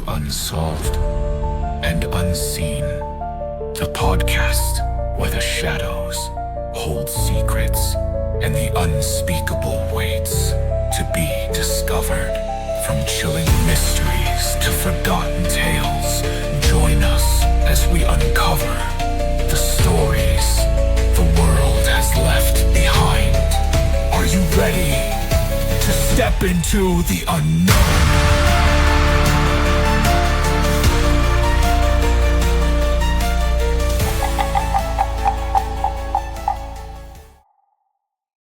Unsolved and Unseen, the podcast where the shadows hold secrets and the unspeakable waits to be discovered. From chilling mysteries to forgotten tales, join us as we uncover the stories the world has left behind. Are you ready to step into the unknown?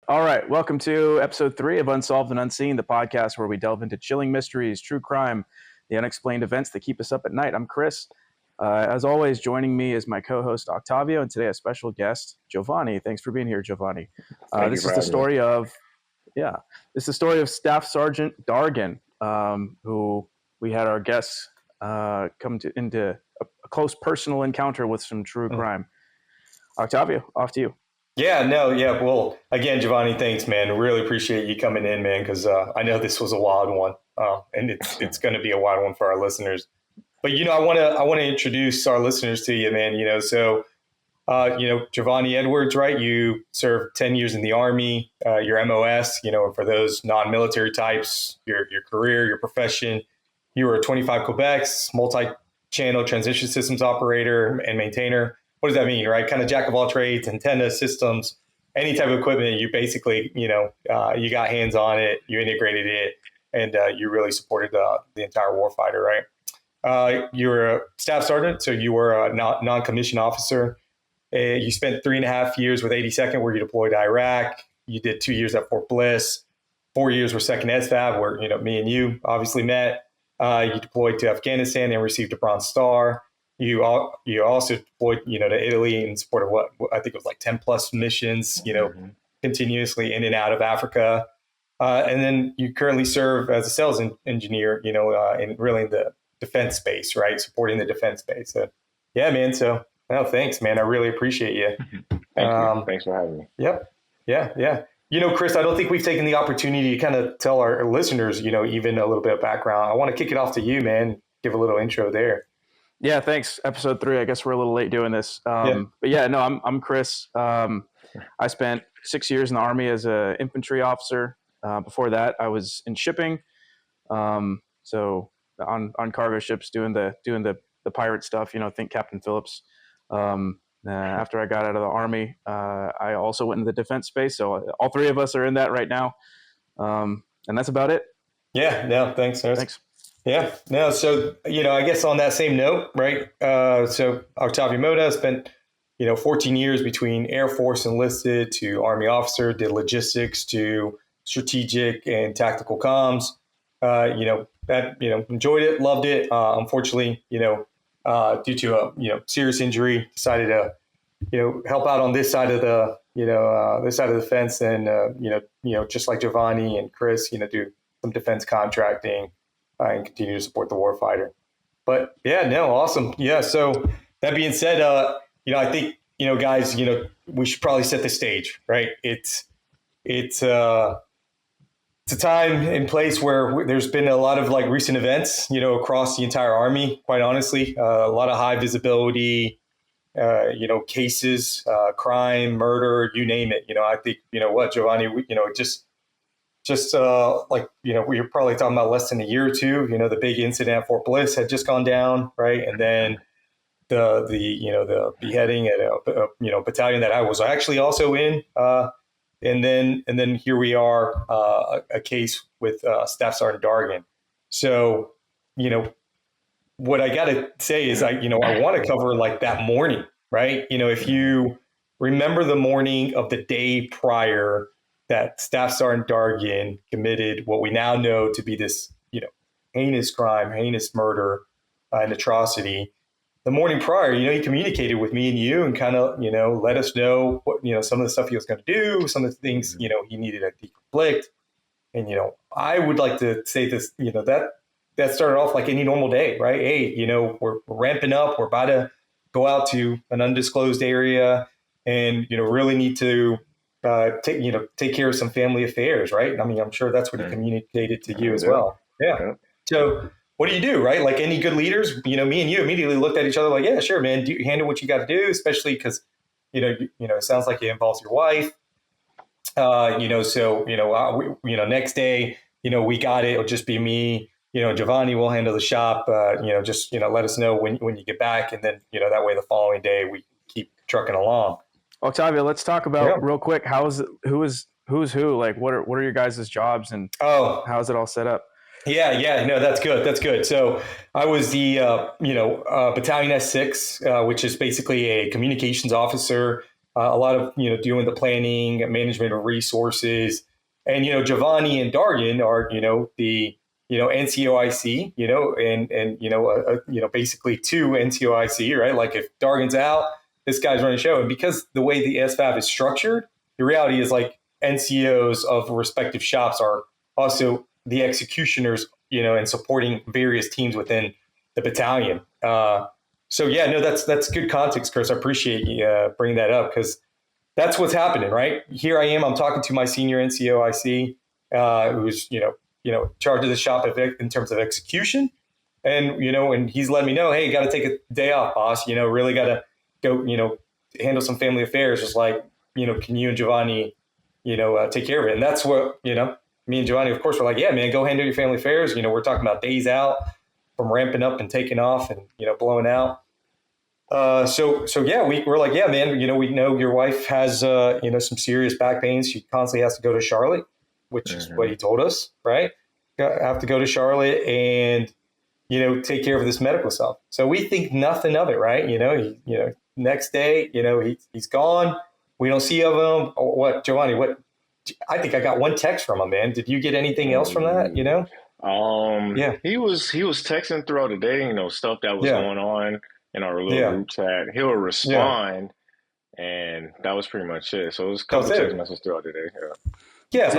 All right, welcome to episode 3 of Unsolved and Unseen, the podcast where we delve into chilling mysteries, true crime, the unexplained events that keep us up at night. I'm Chris. As always, joining me is my co-host Octavio, and today a special guest, Giovanni. Thanks for being here, Giovanni. This is the story of Staff Sergeant Dargan, who we had our guests come into a close personal encounter with some true crime. Octavio, off to you. Well, again, Giovanni, thanks, man. Really appreciate you coming in, man, because I know this was a wild one, and it's going to be a wild one for our listeners. But I want to introduce our listeners to you, man. Giovanni Edwards, right? You served 10 years in the Army. Your MOS, for those non-military types, your career, your profession. You were a 25 Quebecs, multi-channel transition systems operator and maintainer. What does that mean, right? Kind of jack of all trades, antenna systems, any type of equipment. You basically, you got hands on it, you integrated it, and you really supported the entire warfighter, right? You were a staff sergeant, so you were a non-commissioned officer. You spent 3.5 years with 82nd, where you deployed to Iraq. You did 2 years at Fort Bliss, 4 years with 2nd SFAB, where me and you obviously met. You deployed to Afghanistan and received a Bronze Star. You also deployed, to Italy in support of what I think it was like 10 plus missions, continuously in and out of Africa. And then you currently serve as a sales engineer, in the defense space, right? Supporting the defense space. So, yeah, man. So, thanks, man. I really appreciate you. Thank you. Thanks for having me. Yep. Yeah. Chris, I don't think we've taken the opportunity to kind of tell our listeners, even a little bit of background. I want to kick it off to you, man. Give a little intro there. Yeah, thanks. Episode 3. I guess we're a little late doing this. But yeah, no, I'm Chris. I spent 6 years in the Army as an infantry officer. Before that, I was in shipping. So on cargo ships doing the pirate stuff, think Captain Phillips. After I got out of the Army, I also went into the defense space. So all 3 of us are in that right now. And that's about it. Yeah, no, thanks. Thanks. Yeah, no. So, I guess on that same note, right? So Octavio Moda spent, 14 years between Air Force enlisted to Army officer, did logistics to strategic and tactical comms. Enjoyed it, loved it. Unfortunately, due to a, serious injury, decided to, help out on this side of the, this side of the fence, and, just like Giovanni and Chris, do some defense contracting. And continue to support the warfighter. But yeah, no, awesome. Yeah. So that being said, I think, guys, we should probably set the stage, right? It's a time and place where there's been a lot of like recent events, across the entire Army, quite honestly, a lot of high visibility, cases, crime, murder, you name it. I think, Giovanni, we were probably talking about less than a year or two, the big incident at Fort Bliss had just gone down. Right. And then the beheading at a battalion that I was actually also in. And then here we are, a case with Staff Sergeant Dargan. So, what I got to say is I want to cover like that morning, right? If you remember the morning of the day prior that Staff Sergeant Dargan committed what we now know to be this, heinous crime, heinous murder, and atrocity. The morning prior, he communicated with me and you and kind of, let us know what, some of the stuff he was going to do, some of the things, he needed to deconflict. And, I would like to say this, that started off like any normal day, right? Hey, we're ramping up. We're about to go out to an undisclosed area and, really need to take care of some family affairs, right? I mean, I'm sure that's what he communicated to you as well. Yeah. So what do you do, right? Like any good leaders, me and you immediately looked at each other like, yeah, sure, man, do you handle what you got to do, especially because, it sounds like it involves your wife. Next day, we got it. It'll just be me. Giovanni will handle the shop. Just let us know when you get back, and then that way the following day we keep trucking along. Octavio, let's talk about real quick. Who's who? Like, what are your guys' jobs, and how is it all set up? Yeah, no, that's good. So I was the Battalion S6, which is basically a communications officer. A lot of doing the planning, management of resources, and Giovanni and Dargan are the NCOIC, and basically two NCOIC, right? Like if Dargan's out, this guy's running the show, and because the way the SFAB is structured, the reality is like NCOs of respective shops are also the executioners, and supporting various teams within the battalion. That's good context, Chris. I appreciate you bringing that up because that's what's happening, right? Here I am. I'm talking to my senior NCOIC, who's in charge of the shop in terms of execution, and he's letting me know, hey, you got to take a day off, boss. Really got to go, handle some family affairs. Just like can you and Giovanni, take care of it? And that's what me and Giovanni, of course, were like, yeah, man, go handle your family affairs. We're talking about days out from ramping up and taking off and, blowing out. We're like, yeah, man, we know your wife has, some serious back pain. She constantly has to go to Charlotte, which is what he told us, right? Have to go to Charlotte and, take care of this medical stuff. So we think nothing of it, right? Next day, he's gone. We don't see of him. What, Giovanni, I think I got one text from him, man. Did you get anything else from that? He was texting throughout the day, stuff that was going on in our little group chat. He'll respond, and that was pretty much it. So it was a couple text messages throughout the day. But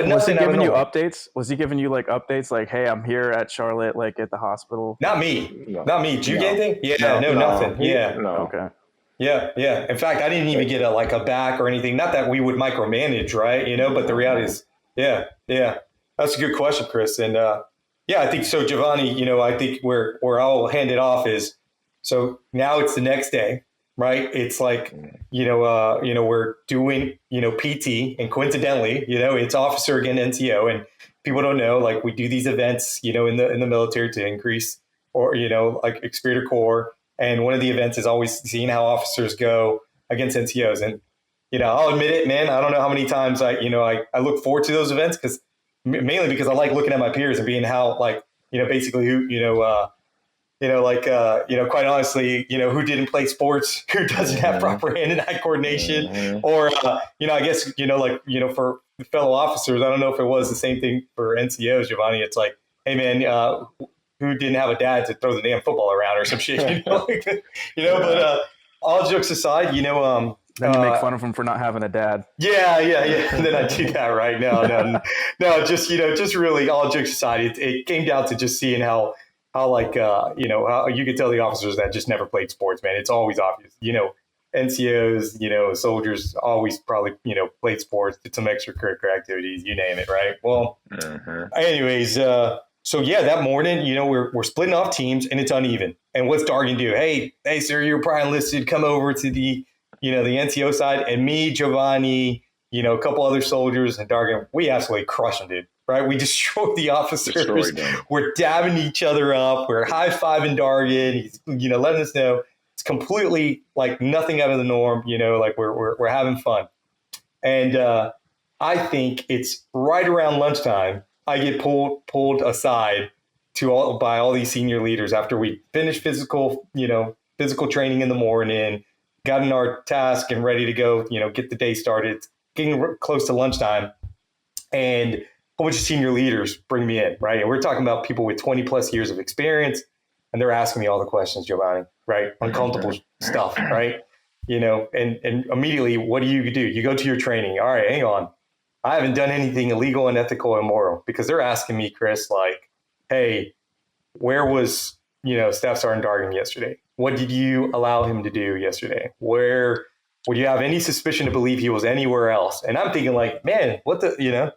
was he giving you updates? Was he giving you like updates like, hey, I'm here at Charlotte, like at the hospital? Not me. No. Not me. Did you get anything? Yeah, no, nothing. No. Okay. Yeah. In fact, I didn't even get a back or anything. Not that we would micromanage, right? But the reality is, yeah. That's a good question, Chris. And I think so, Giovanni. I think where I'll hand it off is, so now it's the next day, right? It's like, we're doing, PT, and coincidentally, it's officer again, NCO, and people don't know, like we do these events, in the military to increase or, like Experitor Corps. And one of the events is always seeing how officers go against NCOs. And, I'll admit it, man, I don't know how many times I look forward to those events mainly because I like looking at my peers and being how basically who, quite honestly, who didn't play sports, who doesn't have proper hand and eye coordination, or, I guess, for fellow officers, I don't know if it was the same thing for NCOs, Giovanni. It's like, hey man, who didn't have a dad to throw the damn football around or some shit, but all jokes aside, then you make fun of him for not having a dad. Yeah. And then I do that, right? No, just, just really all jokes aside, it came down to just seeing how how you could tell the officers that just never played sports, man. It's always obvious, NCOs, soldiers always probably, played sports, did some extracurricular activities, you name it. Right. Well, anyways, so that morning, we're splitting off teams and it's uneven. And what's Dargan do? Hey, sir, you're probably enlisted. Come over to the NCO side. And me, Giovanni, a couple other soldiers and Dargan, we absolutely crushed them, dude. Right? We destroyed the officers. We're dabbing each other up. We're high-fiving Dargan. He's, letting us know it's completely like nothing out of the norm. Like we're having fun. And I think it's right around lunchtime. I get pulled aside by all these senior leaders after we finished physical training in the morning, gotten our task and ready to go, get the day started. It's getting close to lunchtime, and a whole bunch of senior leaders bring me in, right? And we're talking about people with 20 plus years of experience, and they're asking me all the questions, Giovanni, right? Uncomfortable stuff, right? And immediately, what do? You go to your training. All right, hang on. I haven't done anything illegal, unethical, or immoral, because they're asking me, Chris, like, hey, where was, Staff Sergeant Dargan yesterday? What did you allow him to do yesterday? Where would you have any suspicion to believe he was anywhere else? And I'm thinking like, man, what the,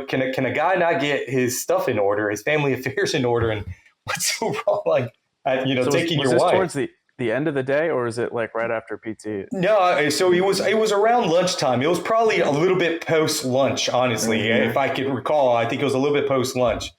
can a guy not get his stuff in order, his family affairs in order, and what's so wrong? Like, so taking was your this wife. Towards the end of the day, or is it like right after PT? No, so it was around lunchtime. It was probably a little bit post lunch, honestly. Mm-hmm. If I could recall, I think it was a little bit post lunch.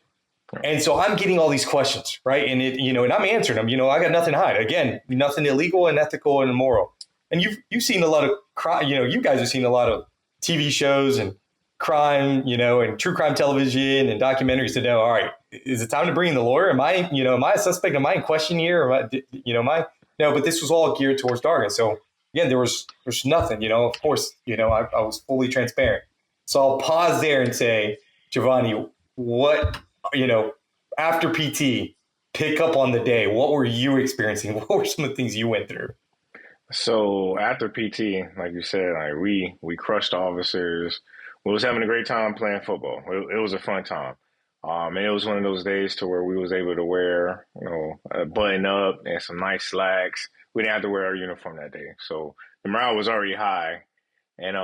And so I'm getting all these questions, right? And and I'm answering them. I got nothing to hide. Again, nothing illegal and ethical and immoral. And you've seen a lot of crime. You guys have seen a lot of TV shows and crime, and true crime television and documentaries to know. All right, is it time to bring in the lawyer? Am I a suspect? Am I in question here? Or am I? No, but this was all geared towards Dargan. So again, there's nothing. Of course, I was fully transparent. So I'll pause there and say, Giovanni, what after PT, pick up on the day. What were you experiencing? What were some of the things you went through? So after PT, like you said, like we crushed officers. We was having a great time playing football. It was a fun time. And it was one of those days to where we was able to wear, a button up and some nice slacks. We didn't have to wear our uniform that day. So the morale was already high. And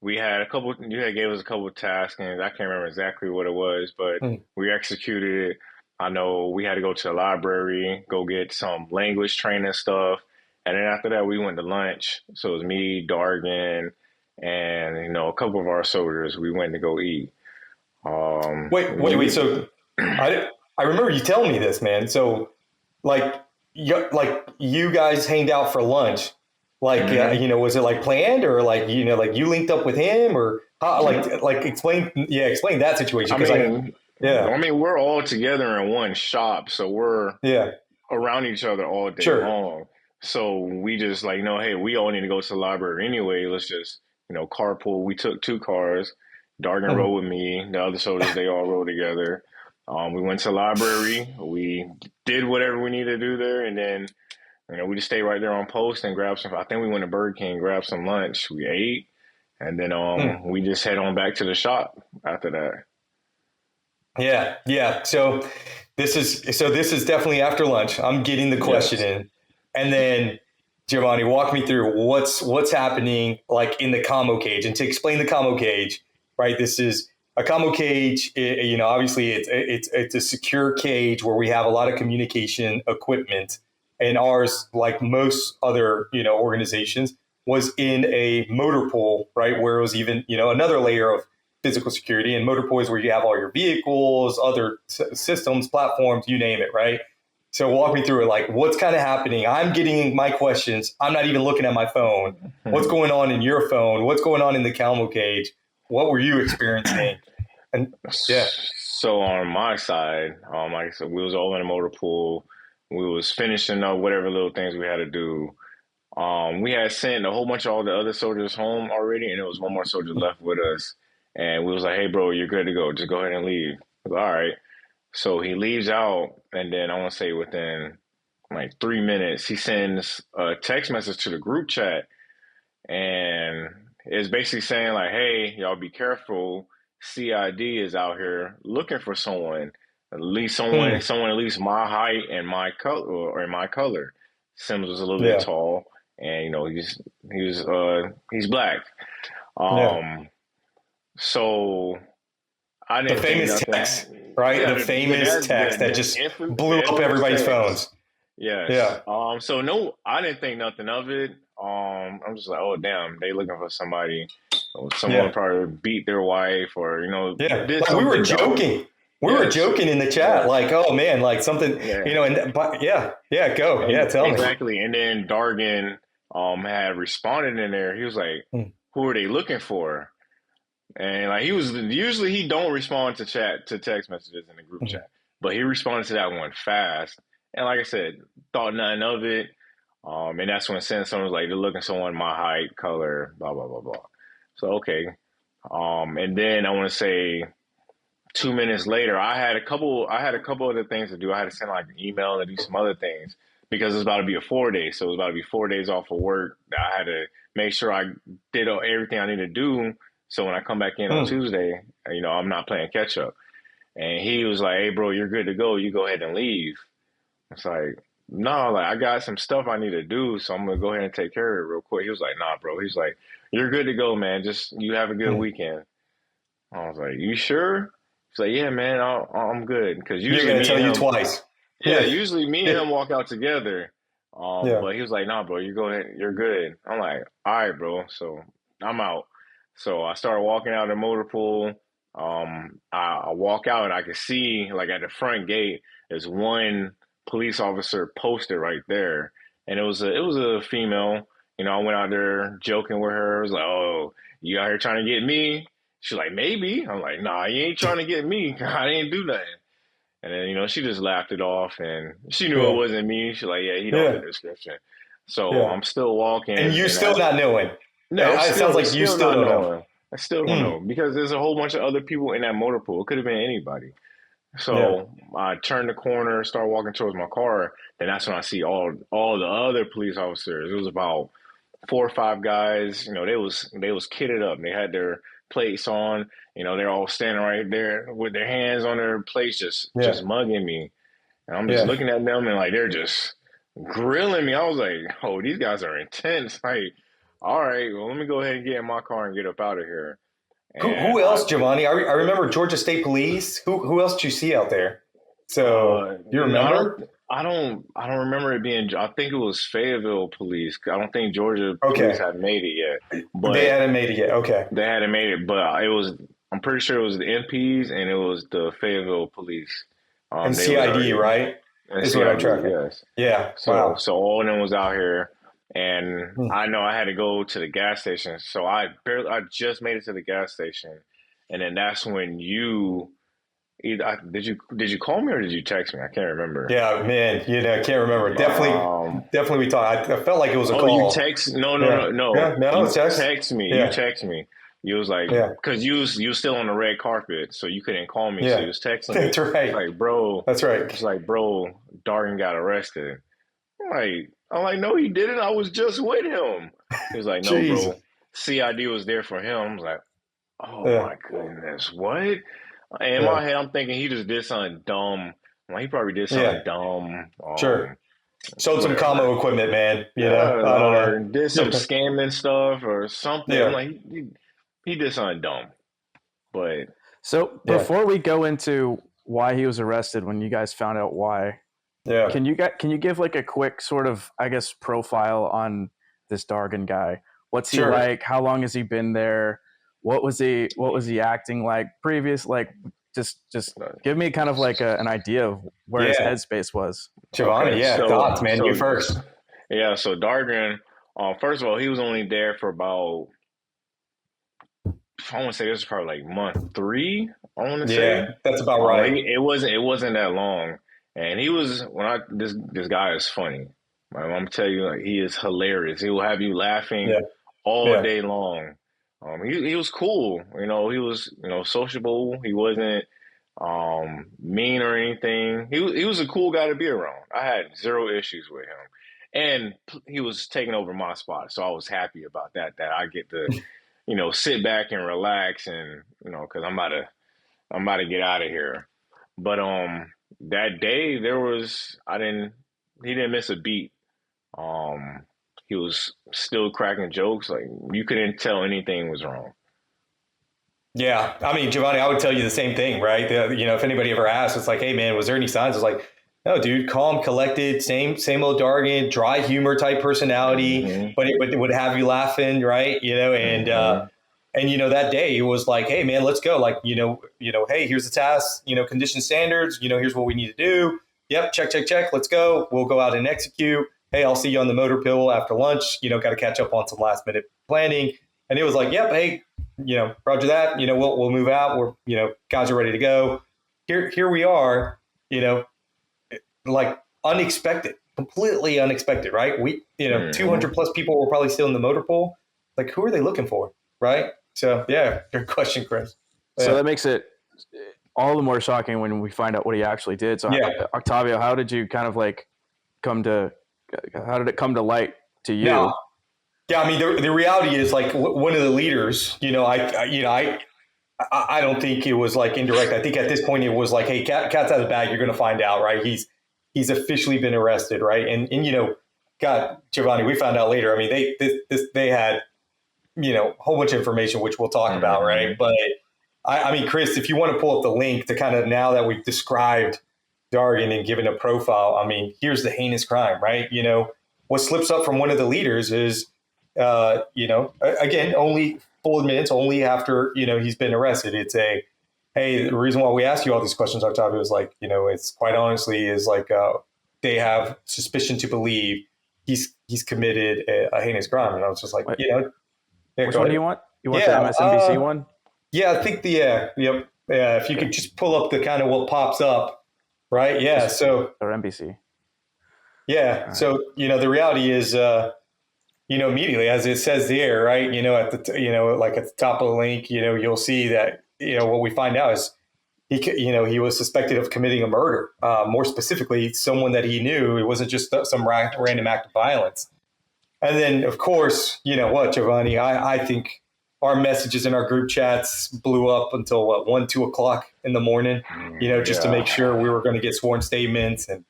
we had you had gave us a couple of tasks, and I can't remember exactly what it was, but we executed it. I know we had to go to the library, go get some language training stuff. And then after that, we went to lunch. So it was me, Dargan, and, a couple of our soldiers. We went to go eat. Wait. So I remember you telling me this, man. So like you guys hanged out for lunch. Like, was it like planned, or like, like you linked up with him, or how, like explain that situation. I mean, we're all together in one shop. So we're around each other all day long. So we just like, hey, we all need to go to the library anyway. Let's just, carpool. We took 2 cars. Dargan rode with me. The other soldiers, they all rode together. We went to the library. We did whatever we needed to do there. And then, we just stayed right there on post and grabbed some. I think we went to Burger King, grabbed some lunch. We ate. And then we just head on back to the shop after that. Yeah. So this is definitely after lunch. I'm getting the question in. And then, Giovanni, walk me through what's happening like in the commo cage. And to explain the commo cage, right? This is a commo cage. Obviously it's a secure cage where we have a lot of communication equipment. And ours, like most other organizations, was in a motor pool, right? Where it was even another layer of physical security. And motor pool is where you have all your vehicles, other systems, platforms, you name it, right? So walk me through it. Like, what's kind of happening? I'm getting my questions. I'm not even looking at my phone. What's going on in your phone? What's going on in the commo cage? What were you experiencing? And So on my side, like I said, we was all in a motor pool. We was finishing up whatever little things we had to do. We had sent a whole bunch of all the other soldiers home already, and there was one more soldier left with us. And we was like, "Hey, bro, you're good to go. Just go ahead and leave." I was like, all right. So he leaves out, and then I want to say within like 3 minutes, he sends a text message to the group chat, and it's basically saying like, "Hey, y'all be careful. CID is out here looking for someone, at least someone at least my height and my color, or my color." Sims was a little bit tall, and he's black. So I didn't the famous text, right? Yeah, the famous text that just blew up everybody's phones. Yes. Yeah. So no, I didn't think nothing of it. I'm just like, oh damn, they looking for somebody. Someone probably beat their wife, or Like we were joking. We were joking in the chat, like, oh man, like something, go, tell me. Exactly. And then Dargan had responded in there. He was like, who are they looking for? And like usually he don't respond to text messages in the group chat, but he responded to that one fast. And like I said, thought nothing of it. And that's when someone was like, they're looking for someone my height, color, blah blah blah blah. So okay. And then I want to say 2 minutes later, I had a couple other things to do. I had to send like an email and do some other things because it was about to be a 4-day. So it was about to be 4 days off of work. I had to make sure I did everything I needed to do. So when I come back in on Tuesday, I'm not playing catch up. And he was like, "Hey, bro, you're good to go. You go ahead and leave." It's like, no, like I got some stuff I need to do, so I'm gonna go ahead and take care of it real quick. He was like, "Nah, bro." He's like, "You're good to go, man. Just you have a good weekend." I was like, "You sure?" He's like, "Yeah, man, I'm good." Because usually you're gonna tell you twice. Yeah, usually me and him walk out together. Yeah. But he was like, "Nah, bro, you go ahead, you're good." I'm like, "All right, bro." So I'm out. So I started walking out of the motor pool. I walk out and I can see like at the front gate, there's one police officer posted right there, and it was a female. I went out there joking with her. I was like, "Oh, you out here trying to get me?" She's like, "Maybe." I'm like, "Nah, you ain't trying to get me. I didn't do nothing." And then, she just laughed it off and she knew it Yeah. wasn't me. She's like, yeah, he don't Yeah. fit the description. So Yeah. I'm still walking. And you And still not knowing. no, It sounds like you still still not don't know. knowing. I still don't know because there's a whole bunch of other people in that motor pool. It could have been anybody. Yeah. So I turned the corner, start walking towards my car. Then that's when I see all the other police officers. It was about 4 or 5 guys. They was kitted up. They had their plates on. They're all standing right there with their hands on their plates, just Yeah. mugging me. And I'm just Yeah. looking at them and like they're just grilling me. I was like, oh, these guys are intense. Like, all right, well, let me go ahead and get in my car and get up out of here. And Who else, Giovanni? I remember Georgia State Police. Who else did you see out there? So you remember? I don't remember it being. I think it was Fayetteville Police. I don't think Georgia Okay. Police had made it yet. But They hadn't made it yet. Okay. they hadn't made it, but it was. I'm pretty sure it was the MPs and it was the Fayetteville Police. And They was CID, already, right? and Is what I'm CID, tracking. yes. Yeah. So Wow. so all of them was out here, and I know I had to go to the gas station. So I just made it to the gas station, and then that's when you did you call me or did you text me? I can't remember. Yeah, man. I can't remember. Definitely we talked. I felt like it was a Oh, call. you text? No, no, Yeah. no, no. Yeah, no, You it's text. text me. Yeah. You text me. You was like, Yeah. because you was still on the red carpet, so you couldn't call me. So Yeah. you was texting me. That's right. It's like, bro. That's right. It's like, bro, Dargan got arrested. I'm like, no, he didn't. I was just with him. He was like, no, Jeez. bro. CID was there for him. I was like, oh Yeah. my goodness, what? In Yeah. my head, I'm thinking he just did something dumb. Like, he probably did something dumb. Sure. Sold some whatever. combo equipment, man. I don't know. Or did some scamming stuff or something. Yeah. I'm like, he did something dumb. But So before we go into why he was arrested, when you guys found out why, can you give like a quick sort of, I guess, profile on this Dargan guy? What's he like? How long has he been there? What was he acting like previous? Like, just give me kind of like an idea of where his headspace was. Giovanni, thoughts, man. You first. Yeah, so Dargan, first of all, he was only there for about, I want to say this is probably like month 3. I want to say. Yeah, that's about right. It wasn't that long, and he was this guy is funny. I'm gonna tell you, like, he is hilarious. He will have you laughing all day long. He was cool. He was sociable. He wasn't mean or anything. He was a cool guy to be around. I had 0 issues with him, and he was taking over my spot, so I was happy about that. That I get to sit back and relax, and because I'm about to get out of here. But that day he didn't miss a beat. He was still cracking jokes. Like, you couldn't tell anything was wrong. Yeah. I mean, Giovanni, I would tell you the same thing, right? If anybody ever asks, it's like, hey, man, was there any signs? It's like, no, dude, calm, collected, same old Dargan, dry humor type personality, but it would have you laughing, right? And that day it was like, hey, man, let's go. Like, hey, here's the task, condition standards, here's what we need to do. Yep. Check. Let's go. We'll go out and execute. Hey, I'll see you on the motor pill after lunch. Got to catch up on some last minute planning. And it was like, yep. Hey, roger that. We'll move out. We're, guys are ready to go. Here we are, like unexpected, completely unexpected, right? We, 200 plus people were probably still in the motor pool. Like, who are they looking for? Right. So, yeah, good question, Chris. So that makes it all the more shocking when we find out what he actually did. So, Octavio, how did you kind of like how did it come to light to you? Yeah, I mean, the reality is, like, one of the leaders, I don't think it was like indirect. I think at this point it was like, hey, cat's out of the bag. You're going to find out, right? He's officially been arrested, right? And God, Giovanni, we found out later. I mean, they had, a whole bunch of information, which we'll talk about, right? But I mean, Chris, if you want to pull up the link to kind of, now that we've described Dargan and given a profile, I mean, here's the heinous crime, right? You know, what slips up from one of the leaders is, you know, again, only full admittance, only after, you know, he's been arrested. It's a, hey, the reason why we ask you all these questions, Octavio, is like, you know, it's quite honestly is like they have suspicion to believe he's committed a heinous crime. And I was just like, you know, which one do you want? You want the yeah, MSNBC one? Yeah, I think yep. Yeah, if you could just pull up the kind of what pops up, right? Yeah, so or NBC. Yeah, right. So you know the reality is, you know, immediately as it says there, right? You know, at the you know, like at the top of the link, you know, you'll see that you know what we find out is he was suspected of committing a murder. More specifically, someone that he knew. It wasn't just some random act of violence. And then, of course, you know what, Giovanni, I think our messages in our group chats blew up until 1, 2 o'clock in the morning, you know, just to make sure we were going to get sworn statements and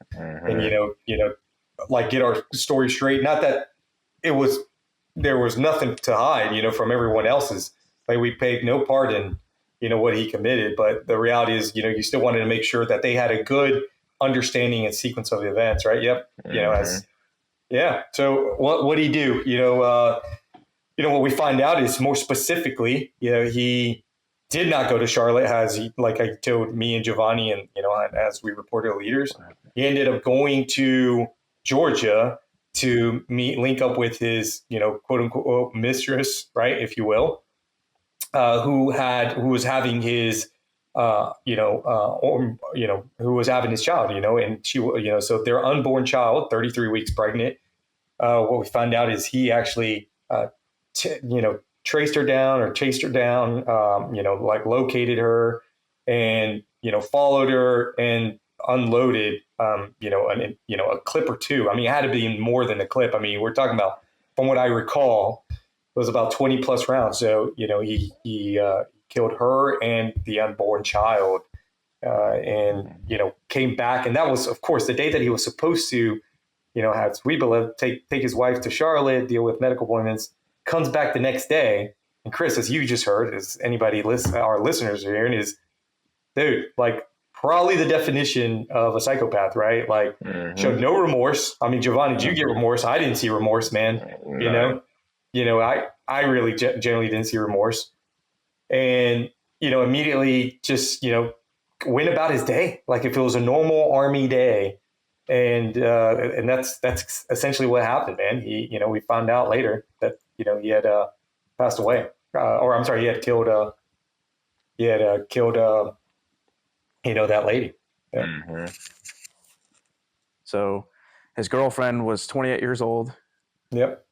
you know, like get our story straight. Not that there was nothing to hide, you know, from everyone else's. Like we paid no part in, you know, what he committed. But the reality is, you know, you still wanted to make sure that they had a good understanding and sequence of the events, right? Yep. You know, So what did he do? You know, what we find out is more specifically, you know, he did not go to Charlotte, like I told me and Giovanni, and you know, as we reported leaders, he ended up going to Georgia to link up with his, you know, quote unquote mistress, right, if you will, who was having his, who was having his child, you know, and she, you know, so their unborn child, 33 weeks pregnant. What we found out is he actually, traced her down or chased her down, you know, like located her and, you know, followed her and unloaded, a clip or two. I mean, it had to be more than a clip. I mean, we're talking about, from what I recall, it was about 20 plus rounds. So, you know, he killed her and the unborn child, and, you know, came back. And that was, of course, the day that he was supposed to, you know, have Sweetbella take his wife to Charlotte, deal with medical appointments, comes back the next day. And Chris, as you just heard, as anybody our listeners are hearing, is, dude, like probably the definition of a psychopath, right? Like showed no remorse. I mean, Giovanni, did you get remorse? I didn't see remorse, man. You know, I really generally didn't see remorse. And, you know, immediately just, you know, went about his day like if it was a normal Army day. And that's essentially what happened, man. He, you know, we found out later that, you know, he had passed away, or I'm sorry, he had killed, you know, that lady. Yeah. So his girlfriend was 28 years old. Yep.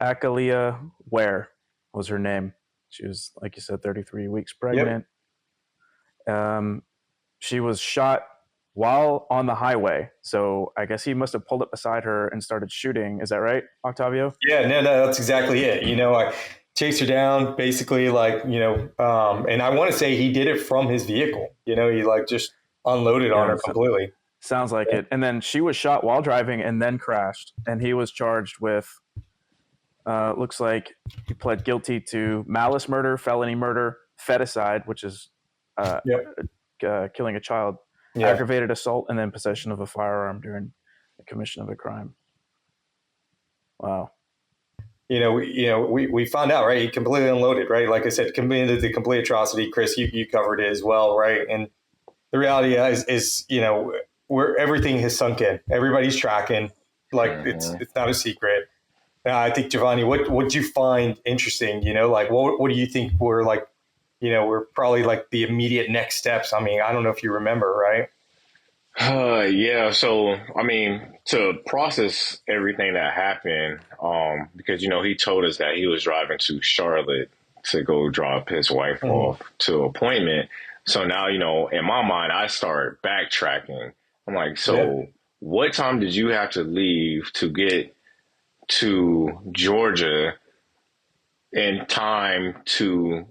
Akalia Ware was her name. She was, like you said, 33 weeks pregnant. Yep. She was shot while on the highway. So I guess he must have pulled up beside her and started shooting. Is that right, Octavio? Yeah, no, that's exactly it. You know, I chased her down basically, like, you know, and I want to say he did it from his vehicle. You know, he like just unloaded on her completely. Sounds like it. And then she was shot while driving and then crashed. And he was charged with, looks like he pled guilty to malice murder, felony murder, feticide, which is killing a child, aggravated assault, and then possession of a firearm during the commission of a crime. Wow. We found out, right? He completely unloaded, right? Like I said, committed the complete atrocity. Chris, you covered it as well, right? And the reality is, you know, where everything has sunk in. Everybody's tracking. Like it's not a secret. I think, Giovanni, what you find interesting? You know, like what do you think were like, you know, we're probably like the immediate next steps? I mean, I don't know if you remember, right? Yeah. So, I mean, to process everything that happened, because, you know, he told us that he was driving to Charlotte to go drop his wife off to an appointment. So now, you know, in my mind, I start backtracking. I'm like, so what time did you have to leave to get to Georgia in time to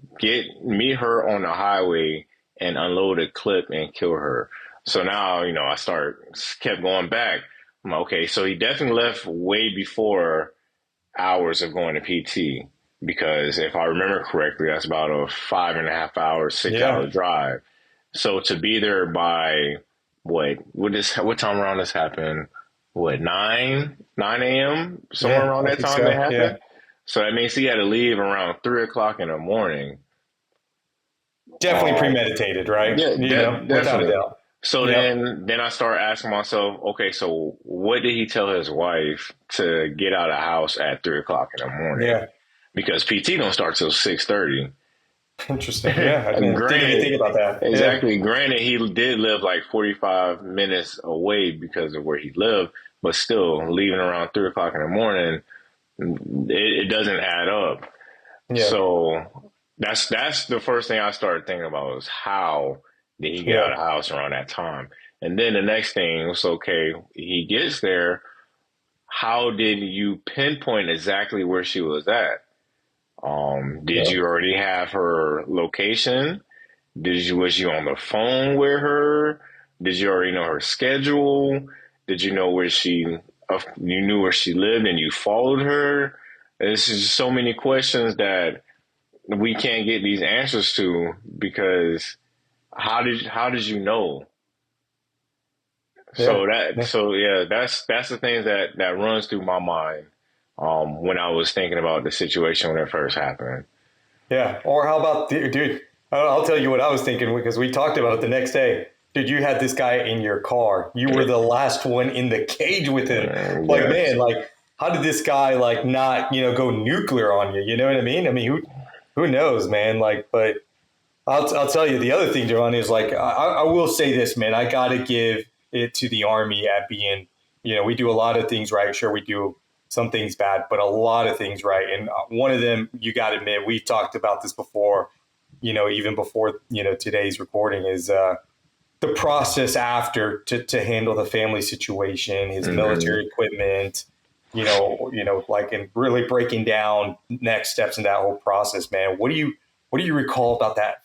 meet her on the highway and unload a clip and kill her? So now, you know, I kept going back. I'm like, okay, so he definitely left way before hours of going to PT, because if I remember correctly, that's about a 5.5 hour, 6 hour drive. So to be there by what time around this happened? What, 9 a.m. somewhere around I that think time that so. Yeah. happened. So that means he had to leave around 3 o'clock in the morning. Definitely premeditated, right? Yeah, Without a definitely. doubt. So Yep. then I started asking myself, okay, so what did he tell his wife to get out of the house at 3 o'clock in the morning? Yeah. Because PT don't start till 6:30. Interesting. Yeah. I didn't even Granted, think about that. Yeah. exactly. Granted, he did live like 45 minutes away because of where he lived, but still leaving around 3 o'clock in the morning, it doesn't add up. Yeah. So that's the first thing I started thinking about was how did he get Yeah. out of the house around that time? And then the next thing was, okay, he gets there. How did you pinpoint exactly where she was at? Did Yeah. you already have her location? Was you on the phone with her? Did you already know her schedule? Did you know you knew where she lived and you followed her? This is so many questions that we can't get these answers to because how did you know? Yeah. That's the things that runs through my mind when I was thinking about the situation when it first happened. Yeah. Or how about, dude, I'll tell you what I was thinking because we talked about it the next day. Dude, you had this guy in your car. You were the last one in the cage with him. Like, Yes. man, like, how did this guy like not, go nuclear on you? You know what I mean? I mean, who knows, man? Like, but I'll tell you the other thing, Giovanni, is like, I will say this, man. I got to give it to the Army at being, we do a lot of things right. Sure, we do some things bad, but a lot of things right. And one of them, you got to admit, we've talked about this before, even before, today's recording is the process after to handle the family situation, his military equipment, like, and really breaking down next steps in that whole process, man. What do you recall about that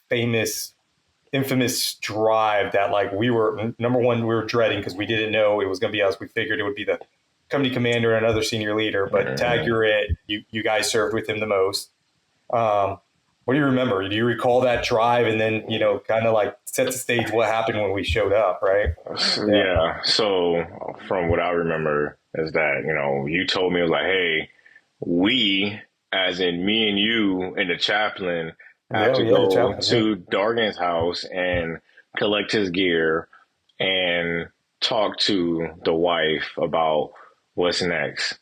infamous drive that like we were number one, we were dreading because we didn't know it was going to be us. We figured it would be the company commander and another senior leader, but tag you're it. You guys served with him the most. What do you remember? Do you recall that drive and then, kind of like set the stage what happened when we showed up, right? Yeah. So from what I remember is that, you told me, it was like, hey, we, as in me and you and the chaplain, have to The go chaplain, to Dargan's house and collect his gear and talk to the wife about what's next.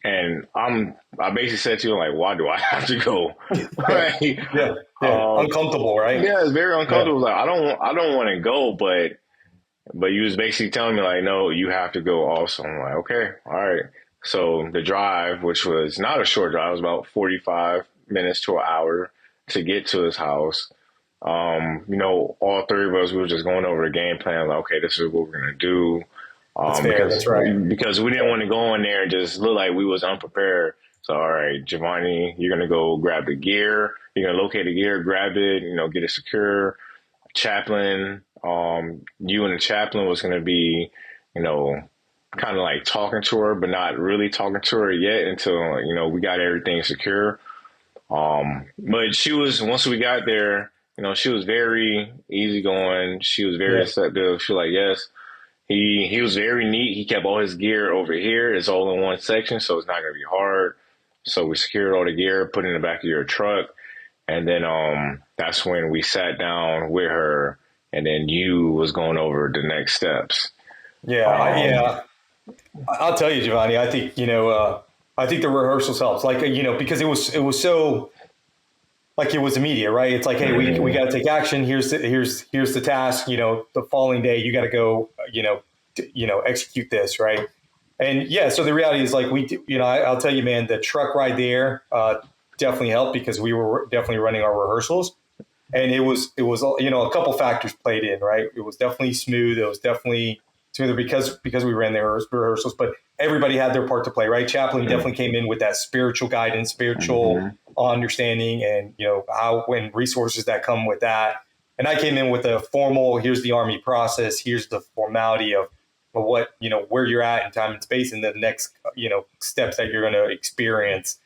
And I basically said to him, like, why do I have to go? Right. Yeah. Uncomfortable, right? Yeah, it's very Yeah. uncomfortable. Like, I don't want to go, but you was basically telling me like, no, you have to go also. I'm like, okay, all right. So the drive, which was not a short drive, it was about 45 minutes to an hour to get to his house. All three of us, we were just going over the game plan. Like, okay, this is what we're going to do. That's fair. That's right. Because we didn't want to go in there and just look like we was unprepared. So, all right, Giovanni, you're going to go grab the gear. You're going to locate the gear, grab it, get it secure. Chaplain, you and the chaplain was going to be, kind of like talking to her, but not really talking to her yet until, we got everything secure. But once we got there, she was very easygoing. She was very receptive. She was like, yes. He was very neat. He kept all his gear over here. It's all in one section, so it's not going to be hard. So we secured all the gear, put it in the back of your truck. And then that's when we sat down with her, and then you was going over the next steps. Yeah, I'll tell you, Giovanni. I think I think the rehearsals helps. Like because it was so like it was immediate, right? It's like, hey, we got to take action. Here's the task. The following day, you got to go. Execute this, right? And yeah, so the reality is like I'll tell you, man, the truck ride there definitely helped because we were definitely running our rehearsals, and it was a couple factors played in, right? It was definitely smooth. It was definitely smoother because we ran the rehearsals, but everybody had their part to play, right? Chaplain definitely came in with that spiritual guidance, spiritual understanding, and how when resources that come with that. And I came in with a formal, here's the Army process, here's the formality of what where you're at in time and space, and the next steps that you're going to experience.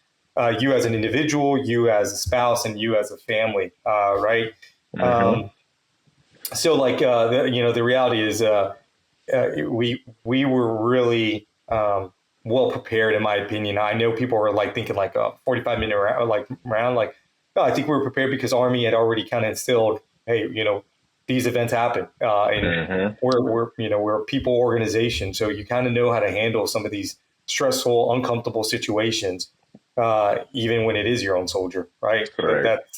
You as an individual, you as a spouse, and you as a family, right? So like, the reality is, we were really, well prepared, in my opinion. I know people were like thinking like a 45-minute round, like, no, I think we were prepared because Army had already kind of instilled, hey, these events happen, and we're a people organization, so you kind of know how to handle some of these stressful, uncomfortable situations, even when it is your own soldier, right?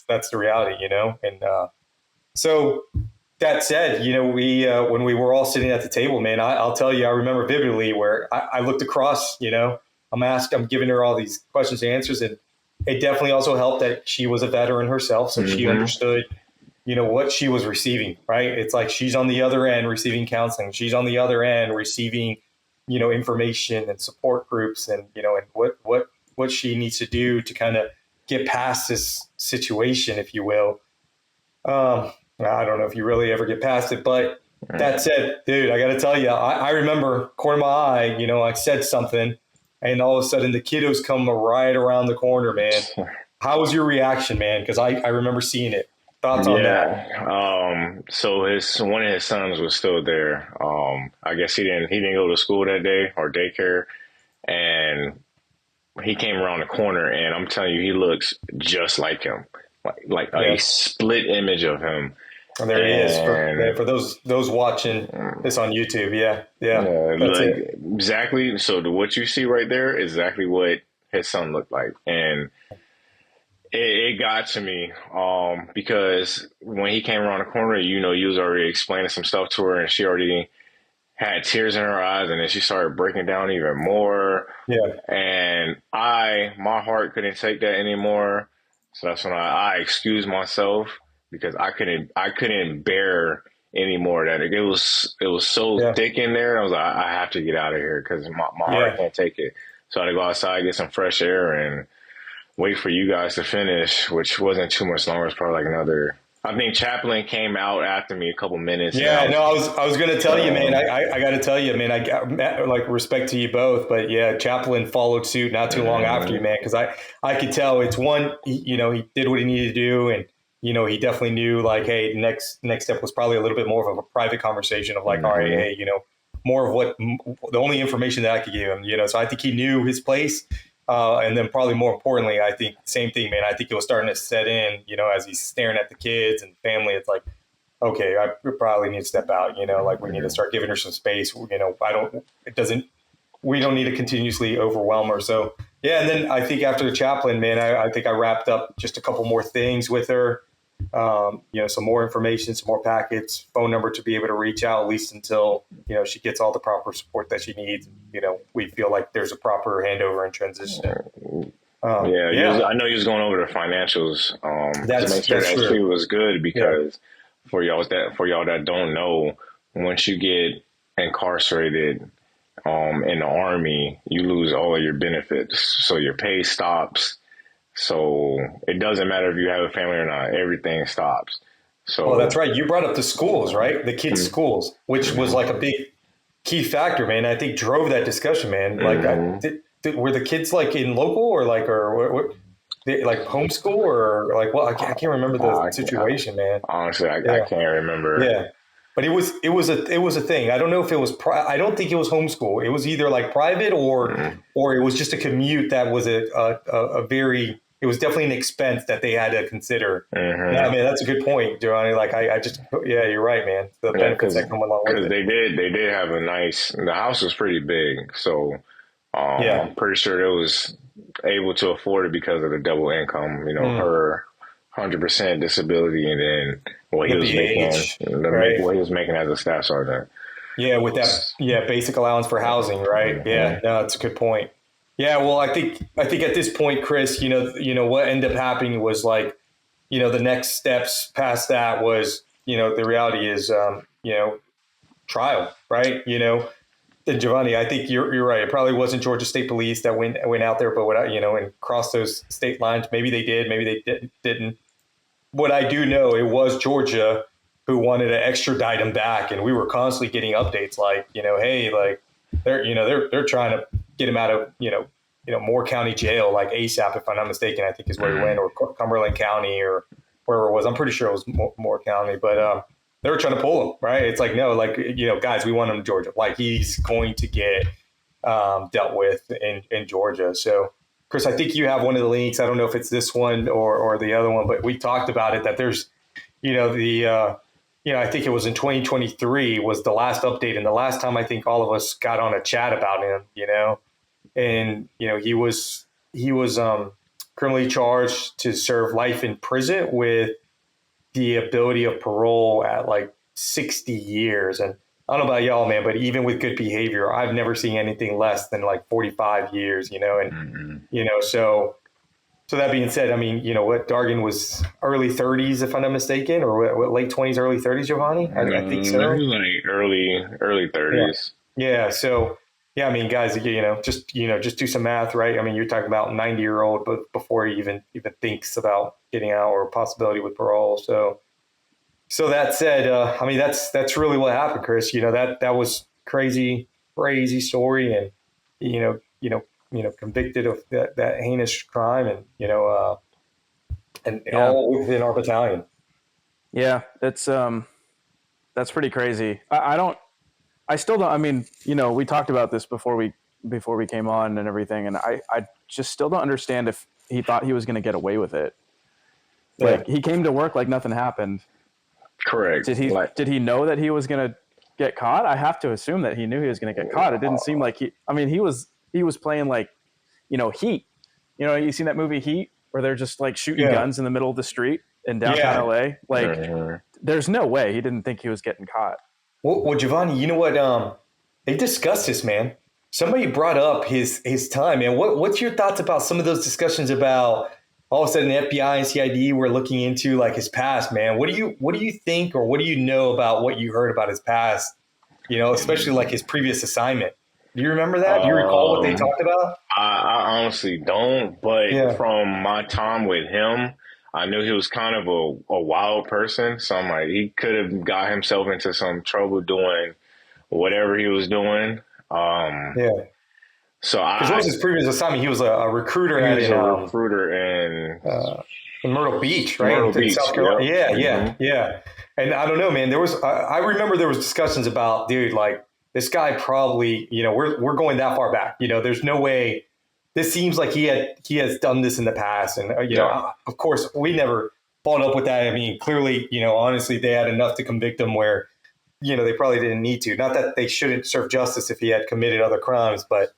That's the reality, and so. That said, we when we were all sitting at the table, man, I'll tell you, I remember vividly where I looked across. I'm giving her all these questions and answers, and it definitely also helped that she was a veteran herself, so she understood, what she was receiving. Right? It's like she's on the other end receiving counseling, she's on the other end receiving, information and support groups, and and what she needs to do to kind of get past this situation, if you will. I don't know if you really ever get past it, but that said, dude, I got to tell you, I remember corner of my eye, I said something, and all of a sudden the kiddos come right around the corner, man. How was your reaction, man? Because I remember seeing it. Thoughts on that? So one of his sons was still there. I guess he didn't go to school that day or daycare, and he came around the corner, and I'm telling you, he looks just like him, like a split image of him. And there he is for those watching this on YouTube. Yeah. That's it. Exactly. So what you see right there is exactly what his son looked like, and it got to me because when he came around the corner, he was already explaining some stuff to her, and she already had tears in her eyes, and then she started breaking down even more. Yeah. And my heart couldn't take that anymore, so that's when I excused myself. Because I couldn't bear any more of that. It was so thick in there. I was like, I have to get out of here because my heart can't take it. So I had to go outside, get some fresh air, and wait for you guys to finish, which wasn't too much longer. It's probably like another. I think Chaplain came out after me a couple minutes. Yeah, no, I was going to tell you, man. I got to tell you, man. I got like respect to you both, but yeah, Chaplain followed suit not too long after you, man. Because I could tell it's one. He did what he needed to do, and he definitely knew like, hey, next step was probably a little bit more of a private conversation of like, all right, hey, more of what the only information that I could give him, So I think he knew his place. And then probably more importantly, I think same thing, man. I think it was starting to set in, as he's staring at the kids and family. It's like, okay, I probably need to step out, like we need to start giving her some space. We don't need to continuously overwhelm her. So yeah. And then I think after the Chaplain, man, I think I wrapped up just a couple more things with her. Some more information, some more packets, phone number to be able to reach out at least until, she gets all the proper support that she needs. We feel like there's a proper handover and transition. I know you was going over the financials to make sure that she was good because for y'all that don't know, once you get incarcerated in the Army, you lose all of your benefits. So your pay stops. So it doesn't matter if you have a family or not, everything stops. So that's right. You brought up the schools, right? The kids' schools, which was like a big key factor, man. I think drove that discussion, man. Like, were the kids like in local or like, or what, like homeschool or like, well, I can't remember the situation, man. Honestly, I can't remember. Yeah. But it was a thing. I don't know if it was. I don't think it was homeschool. It was either like private or it was just a commute that was a very. It was definitely an expense that they had to consider. Yeah, man, that's a good point, Giovanni. Like you're right, man. The benefits that come along with it. They did have a nice. The house was pretty big, so I'm pretty sure it was able to afford it because of the double income. Her 100% disability, and then what he was making, what he was making as a staff sergeant. Yeah, with that, basic allowance for housing, right? Yeah, no, that's a good point. Yeah, well, I think at this point, Chris, what ended up happening was like, the next steps past that was, the reality is, trial, right? And Giovanni, I think you're right. It probably wasn't Georgia State Police that went out there, but and crossed those state lines. Maybe they did, maybe they didn't. What I do know, it was Georgia who wanted to extradite him back, and we were constantly getting updates like, hey, like they're trying to get him out of Moore County Jail like ASAP, if I'm not mistaken. I think is where he went, or Cumberland County or wherever it was. I'm pretty sure it was Moore County, but they were trying to pull him, right? It's like, no, like, guys, we want him in Georgia. Like, he's going to get dealt with in Georgia. So, Chris, I think you have one of the links. I don't know if it's this one or the other one, but we talked about it, that there's, I think it was in 2023 was the last update. And the last time I think all of us got on a chat about him, and, he was criminally charged to serve life in prison with the ability of parole at like 60 years. And I don't know about y'all, man, but even with good behavior, I've never seen anything less than like 45 years, and, so that being said, I mean, what Dargan was early 30s, if I'm not mistaken, or what, late 20s, early 30s, Giovanni? I think so. Like early 30s. Yeah. So, yeah, I mean, guys, just do some math, right? I mean, you're talking about 90-year-old, but before he even thinks about getting out or possibility with parole. So that said, I mean, that's really what happened, Chris. That was crazy story, and convicted of that heinous crime, and all within our battalion. Yeah, that's pretty crazy. I still don't. I mean, we talked about this before we came on and everything, and I just still don't understand if he thought he was going to get away with it. Like, he came to work like nothing happened. Correct. Did he know that he was going to get caught? I have to assume that he knew he was going to get caught. It didn't seem like he was playing like, Heat. You seen that movie Heat, where they're just like shooting guns in the middle of the street in downtown LA? Like, there's no way he didn't think he was getting caught. Well, Giovanni, you know what? They discussed this, man. Somebody brought up his time, man. What's your thoughts about some of those discussions about all of a sudden the FBI and CID were looking into like his past, man? What do you think, or what do you know about what you heard about his past? Especially like his previous assignment. Do you remember that? Do you recall what they talked about? I honestly don't, but from my time with him, I knew he was kind of a wild person. So I'm like, he could have got himself into some trouble doing whatever he was doing. So what was his previous assignment? He was a recruiter. He was a recruiter in Myrtle Beach, right? Myrtle Beach, South Carolina. Yeah. And I don't know, man. I remember there was discussions about, dude, like, this guy probably, we're going that far back. There's no way. This seems like he has done this in the past, and of course we never followed up with that. I mean, clearly, honestly, they had enough to convict him where, they probably didn't need to. Not that they shouldn't serve justice if he had committed other crimes, but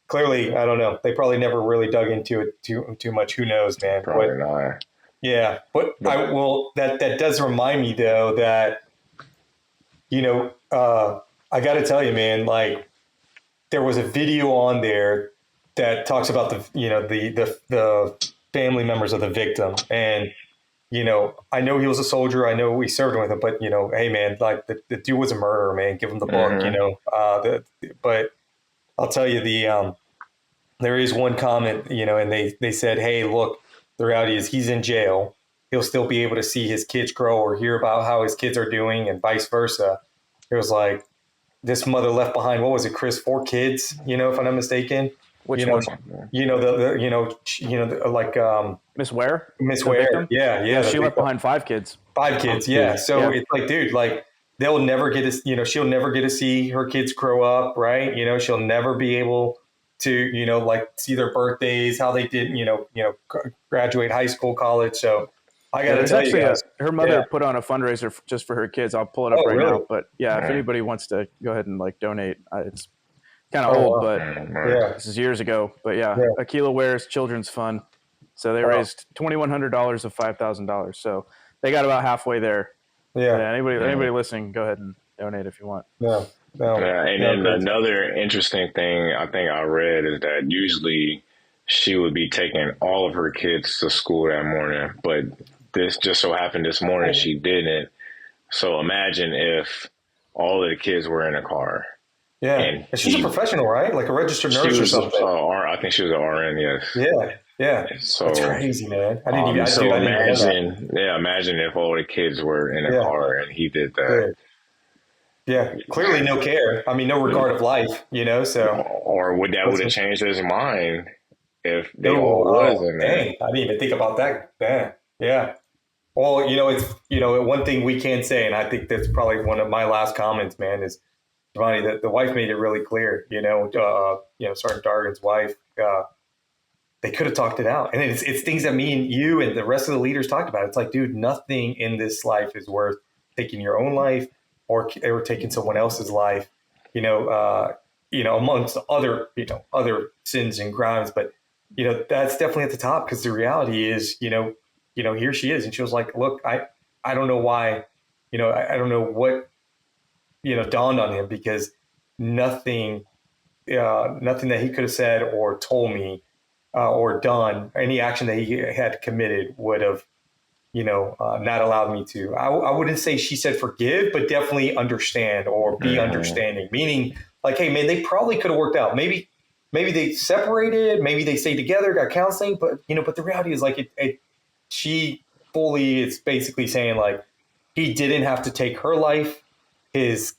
clearly, I don't know. They probably never really dug into it too much. Who knows, man? Probably not. Yeah, but that does remind me though that, I got to tell you, man, like, there was a video on there that talks about the family members of the victim. And, I know he was a soldier. I know we served with him, but, hey, man, like, the dude was a murderer, man. Give him the book, but I'll tell you, there is one comment, and they said, hey, look, the reality is he's in jail. He'll still be able to see his kids grow or hear about how his kids are doing, and vice versa. It was like, this mother left behind, what was it, Chris? 4 kids, if I'm not mistaken. Which one? Like Miss Ware? Miss Ware. Yeah. She left behind 5 kids. 5 kids, yeah. So it's like, dude, like, they'll never get to, she'll never get to see her kids grow up, right? She'll never be able to, like, see their birthdays, how they did, graduate high school, college. So I got to tell you guys, her mother put on a fundraiser just for her kids. I'll pull it up now. But if anybody wants to go ahead and like donate, it's kind of old, but this is years ago. But Aquila Ware's Children's Fund. So they raised $2,100 of $5,000. So they got about halfway there. Yeah. Anybody listening, go ahead and donate if you want. Another interesting thing I think I read is that usually she would be taking all of her kids to school that morning, but this just so happened this morning she didn't. So imagine if all of the kids were in a car. Yeah, and she's a professional, right? Like a registered nurse or something. I think she was an RN. Yes. Yeah. So that's crazy, man. I didn't even. Imagine if all the kids were in a car and he did that. Yeah, clearly no care. I mean, no regard of life, So, or would have changed his mind if they all was in there? I didn't even think about that. Yeah. Well, it's, one thing we can say, and I think that's probably one of my last comments, man, is Giovanni, that the wife made it really clear, Sergeant Dargan's wife, they could have talked it out. And it's things that me and you and the rest of the leaders talked about. It's like, dude, nothing in this life is worth taking your own life or taking someone else's life, amongst other sins and crimes. But, that's definitely at the top, because the reality is, here she is. And she was like, look, I don't know why, I don't know what, dawned on him, because nothing that he could have said or told me or done, any action that he had committed would have, not allowed me to. I wouldn't say she said forgive, but definitely understand or be understanding. Meaning, like, hey, man, they probably could have worked out. Maybe they separated. Maybe they stayed together, got counseling. But but the reality is, like, she fully is basically saying, like, he didn't have to take her life, his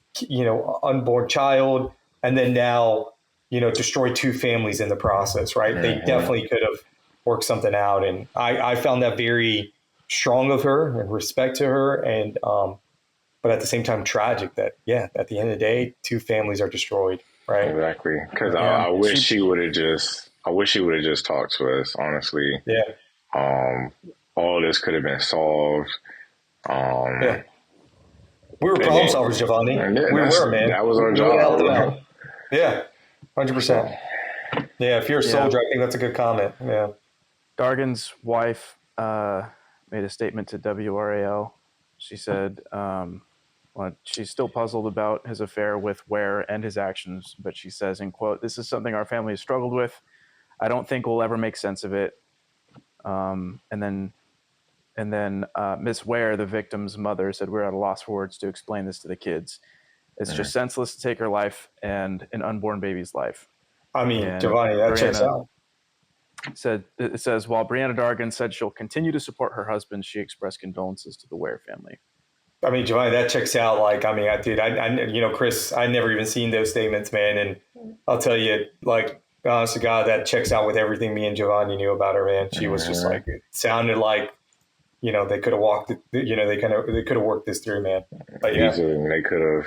unborn child, and then now destroy two families in the process, right? They definitely could have worked something out. And I found that very strong of her and respect to her. And, but at the same time, tragic that, at the end of the day, two families are destroyed, right? Exactly. Cause I wish she would have just talked to us, honestly. Yeah. All this could have been solved. We were problem solvers, Giovanni. We were, man. That was our job. Yeah. 100%. Yeah, if you're a soldier, I think that's a good comment. Yeah. Dargan's wife made a statement to WRAL. She said she's still puzzled about his affair with Ware and his actions, but she says, in quote, "This is something our family has struggled with. I don't think we'll ever make sense of it." And then Miss Ware, the victim's mother, said, "We're at a loss for words to explain this to the kids. It's just senseless to take her life and an unborn baby's life." I mean, and Giovanni, that checks out. It says, while Brianna Dargan said she'll continue to support her husband, she expressed condolences to the Ware family. I mean, Giovanni, that checks out. Like, I mean, Chris, I never even seen those statements, man. And I'll tell you, like, honest to God, that checks out with everything me and Giovanni knew about her, man. She was just like, it sounded like, they could have walked it, they could have worked this through, man. But easily, they could have.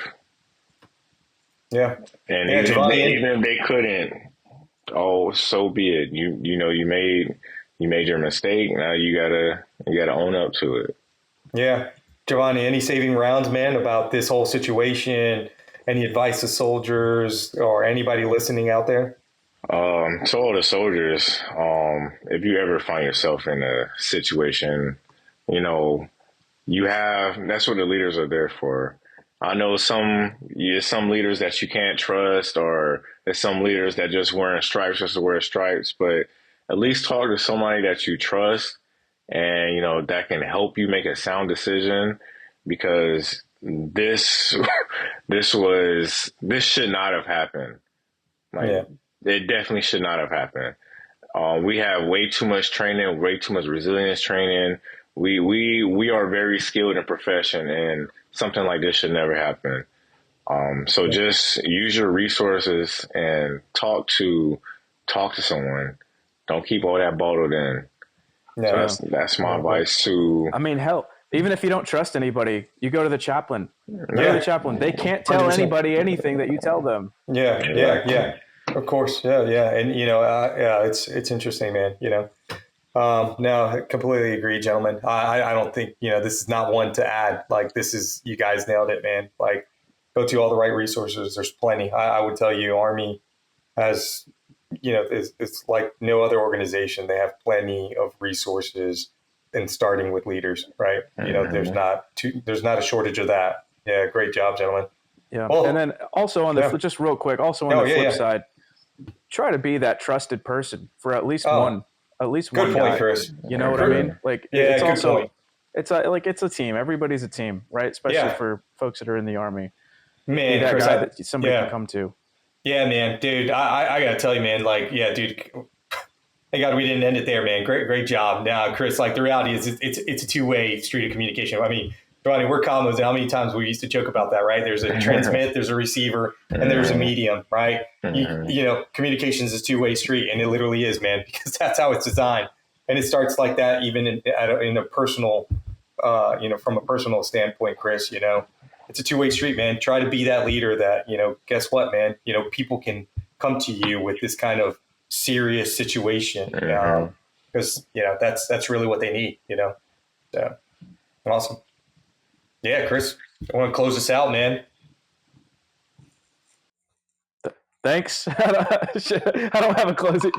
Yeah. And even if they couldn't, so be it. You made your mistake. Now you gotta own up to it. Yeah. Giovanni, any saving rounds, man, about this whole situation? Any advice to soldiers or anybody listening out there? To all the soldiers, if you ever find yourself in a situation, that's what the leaders are there for. I know some leaders that you can't trust, or there's some leaders that just wearing stripes just to wear stripes, but at least talk to somebody that you trust and, that can help you make a sound decision, because this should not have happened. It definitely should not have happened. We have way too much training, way too much resilience training. We are very skilled in profession, and something like this should never happen. So just use your resources and talk to someone. Don't keep all that bottled in. No. So that's my advice to. I mean, hell, even if you don't trust anybody, you go to the chaplain. Go to the chaplain. They can't tell 100%. Anybody anything that you tell them. Yeah. Of course. Yeah. And, it's interesting, man, No, I completely agree, gentlemen. I don't think, this is not one to add. Like, you guys nailed it, man. Like, go to all the right resources. There's plenty. I would tell you, Army has, it's like no other organization. They have plenty of resources, and starting with leaders, right? There's not a shortage of that. Yeah. Great job, gentlemen. Yeah. Well, and then also on the, just real quick, also on the flip side, try to be that trusted person for at least one. At least one point, guy. Chris. You know what I mean? Like, it's also point. It's a team. Everybody's a team, right? Especially for folks that are in the Army. Man, that Chris, guy that somebody can come to. Yeah, man, dude. I gotta tell you, man. Like, yeah, dude. Thank God we didn't end it there, man. Great job. Now, Chris, like, the reality is it's a two-way street of communication. I mean, Ronnie, we're combos, and how many times we used to joke about that, right? There's a transmit, there's a receiver, and there's a medium, right? Communications is a two-way street, and it literally is, man, because that's how it's designed. And it starts like that even in a personal from a personal standpoint, Chris, it's a two-way street, man. Try to be that leader that, guess what, man, people can come to you with this kind of serious situation. Because, that's really what they need, So awesome. Yeah, Chris, I want to close this out, man. Thanks. I don't have a closing.